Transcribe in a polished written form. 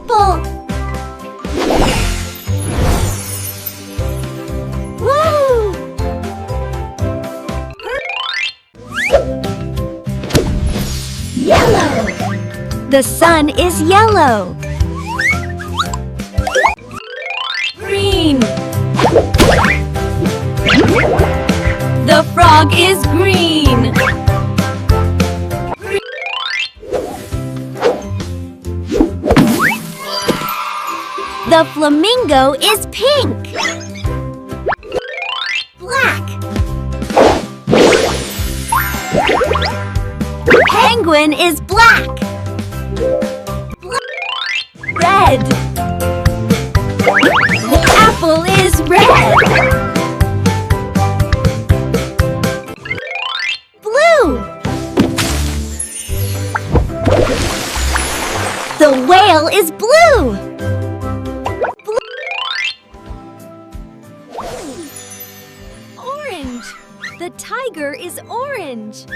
apple! Woo! Yellow! The sun is yellow. Green! The frog is green. The flamingo is pink. Black. Penguin is black. Red. The apple is red. Blue. The whale is blue. Orange. The tiger is orange.